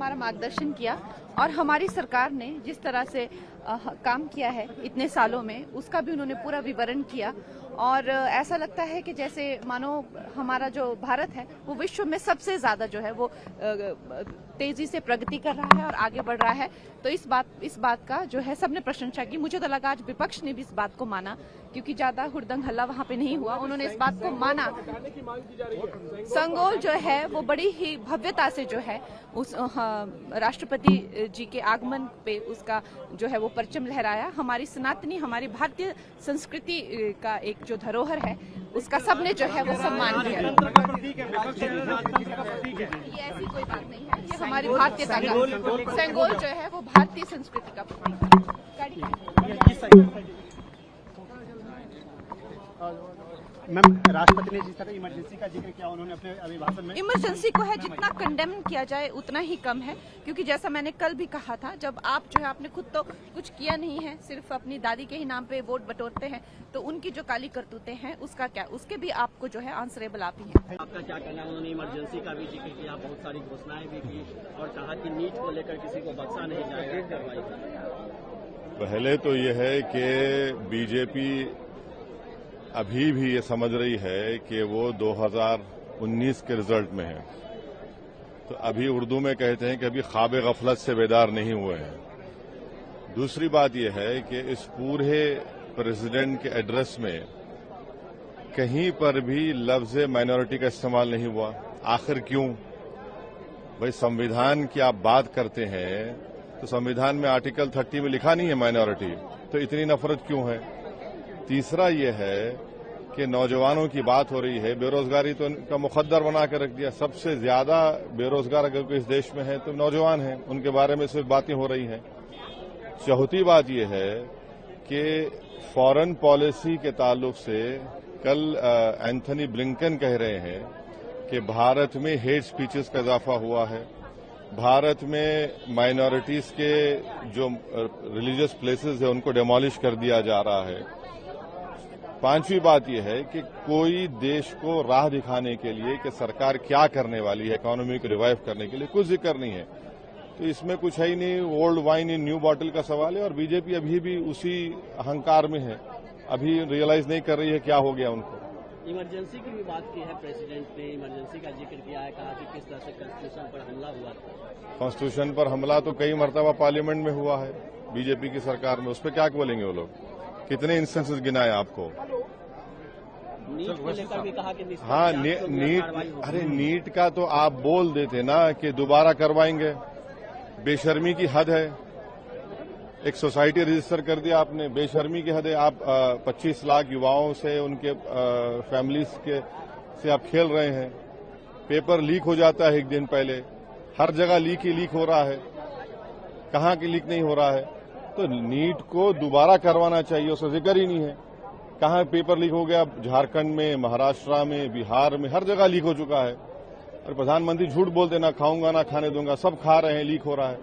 हमारा मार्गदर्शन किया और हमारी सरकार ने जिस तरह से काम किया है इतने सालों में, उसका भी उन्होंने पूरा विवरण किया। और ऐसा लगता है कि जैसे मानो हमारा जो भारत है वो विश्व में सबसे ज्यादा जो है वो तेजी से प्रगति कर रहा है और आगे बढ़ रहा है। तो इस बात का जो है सबने प्रशंसा की। मुझे तो लगा आज विपक्ष ने भी इस बात को माना, क्योंकि ज्यादा हुड़दंग हल्ला वहां पे नहीं हुआ। उन्होंने इस बात को माना। संगोल जो है वो बड़ी ही भव्यता से जो है उस राष्ट्रपति जी के आगमन पे उसका जो है वो परचम लहराया। हमारी सनातनी, हमारी भारतीय संस्कृति का एक जो धरोहर है उसका सबने जो है वो सम्मान किया। ये ऐसी कोई बात नहीं है, ये हमारी भारतीयता का संगोल जो है वो भारतीय संस्कृति का प्रतीक है। मैम, राष्ट्रपति ने जिस तरह इमरजेंसी का जिक्र किया उन्होंने अपने अभिभाषण में, इमरजेंसी को है जितना कंडेम किया जाए उतना ही कम है, क्योंकि जैसा मैंने कल भी कहा था, जब आप जो है आपने खुद तो कुछ किया नहीं है, सिर्फ अपनी दादी के ही नाम पे वोट बटोरते हैं, तो उनकी जो काली करतूतें हैं उसका क्या, उसके भी आपको जो है आंसरेबल आप ही हैं। आपका क्या कहना है? उन्होंने इमरजेंसी का भी जिक्र किया, बहुत सारी घोषणाएं भी की और कहा कि नीट को लेकर किसी को बख्शा नहीं जाएगा कार्रवाई। पहले तो ये है कि बीजेपी अभी भी ये समझ रही है कि वो 2019 के रिजल्ट में है। तो अभी उर्दू में कहते हैं कि अभी ख्वाब गफलत से बेदार नहीं हुए हैं। दूसरी बात यह है कि इस पूरे प्रेसिडेंट के एड्रेस में कहीं पर भी लफ्ज माइनॉरिटी का इस्तेमाल नहीं हुआ। आखिर क्यों? भाई, संविधान की आप बात करते हैं तो संविधान में आर्टिकल 30 में लिखा नहीं है माइनॉरिटी, तो इतनी नफरत क्यों है? तीसरा ये है कि नौजवानों की बात हो रही है, बेरोजगारी तो इनका मुकद्दर बना कर रख दिया। सबसे ज्यादा बेरोजगार अगर कोई इस देश में है तो नौजवान हैं, उनके बारे में सिर्फ बातें हो रही हैं। चौथी बात यह है कि फॉरेन पॉलिसी के ताल्लुक से कल एंथनी ब्लिंकन कह रहे हैं कि भारत में हेट स्पीचेस का इजाफा हुआ है, भारत में माइनॉरिटीज के जो रिलीजियस प्लेसेस है उनको डेमोलिश कर दिया जा रहा है। पांचवी बात यह है कि कोई देश को राह दिखाने के लिए कि सरकार क्या करने वाली है इकोनॉमी को रिवाइव करने के लिए, कुछ जिक्र नहीं है। तो इसमें कुछ है ही नहीं, old wine in new bottle का सवाल है। और बीजेपी अभी भी उसी अहंकार में है, अभी रियलाइज नहीं कर रही है क्या हो गया उनको। इमरजेंसी की भी बात की है, प्रेसिडेंट ने इमरजेंसी का जिक्र किया है, कहा कि किस तरह से कॉन्स्टिट्यूशन पर हमला हुआ था। कॉन्स्टिट्यूशन पर हमला तो कई मरतबा पार्लियामेंट में हुआ है बीजेपी की सरकार में, उस पर क्या बोलेंगे वो लोग? कितने इंस्टेंसेस गिनाए आपको? नीट को लेकर भी कहा कि हाँ, नीट का तो आप बोल देते ना कि दोबारा करवाएंगे। बेशर्मी की हद है। एक सोसाइटी रजिस्टर कर दिया आपने, बेशर्मी की हद है। आप 25 लाख युवाओं से, उनके फैमिलीज के से आप खेल रहे हैं। पेपर लीक हो जाता है एक दिन पहले, हर जगह लीक हो रहा है, कहाँ की लीक नहीं हो रहा है? तो नीट को दोबारा करवाना चाहिए, उसका जिक्र ही नहीं है। कहाँ पेपर लीक हो गया? झारखंड में, महाराष्ट्र में, बिहार में, हर जगह लीक हो चुका है। और प्रधानमंत्री झूठ बोलते, ना खाऊंगा ना खाने दूंगा, सब खा रहे हैं, लीक हो रहा है।